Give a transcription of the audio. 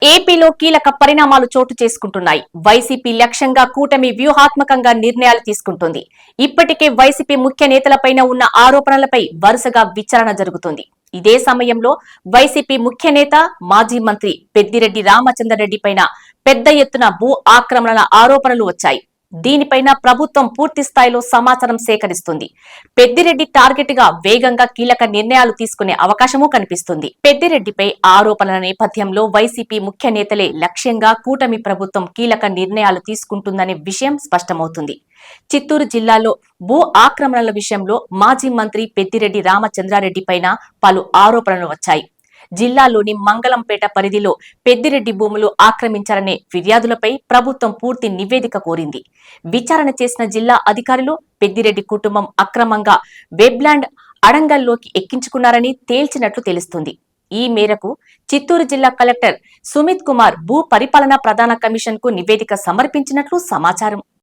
ఏపీలో కీలక పరిణామాలు చోటు చేసుకుంటున్నాయి. వైసీపీ లక్ష్యంగా కూటమి వ్యూహాత్మకంగా నిర్ణయాలు తీసుకుంటుంది. ఇప్పటికే వైసీపీ ముఖ్య నేతలపైన ఉన్న ఆరోపణలపై వరుసగా విచారణ జరుగుతుంది. ఇదే సమయంలో వైసీపీ ముఖ్య నేత, మాజీ మంత్రి పెద్దిరెడ్డి రామచంద్రారెడ్డి పైన పెద్ద ఎత్తున భూ ఆక్రమణల ఆరోపణలు వచ్చాయి. దీనిపైన ప్రభుత్వం పూర్తి స్థాయిలో సమాచారం సేకరిస్తుంది. పెద్దిరెడ్డి టార్గెట్ గా వేగంగా కీలక నిర్ణయాలు తీసుకునే అవకాశమూ కనిపిస్తుంది. పెద్దిరెడ్డిపై ఆరోపణల నేపథ్యంలో వైసీపీ ముఖ్య నేతలే లక్ష్యంగా కూటమి ప్రభుత్వం కీలక నిర్ణయాలు తీసుకుంటుందనే విషయం స్పష్టమవుతుంది. చిత్తూరు జిల్లాలో భూ ఆక్రమణల విషయంలో మాజీ మంత్రి పెద్దిరెడ్డి రామచంద్రారెడ్డి పైన పలు ఆరోపణలు వచ్చాయి. జిల్లాలోని మంగళంపేట పరిధిలో పెద్దిరెడ్డి భూములు ఆక్రమించారనే ఫిర్యాదులపై ప్రభుత్వం పూర్తి నివేదిక కోరింది. విచారణ చేసిన జిల్లా అధికారులు పెద్దిరెడ్డి కుటుంబం అక్రమంగా వెబ్లాండ్ అడంగల్లోకి ఎక్కించుకున్నారని తేల్చినట్లు తెలుస్తుంది. ఈ మేరకు చిత్తూరు జిల్లా కలెక్టర్ సుమిత్ కుమార్ భూ పరిపాలనా ప్రధాన కమిషన్ కు నివేదిక సమర్పించినట్లు సమాచారం.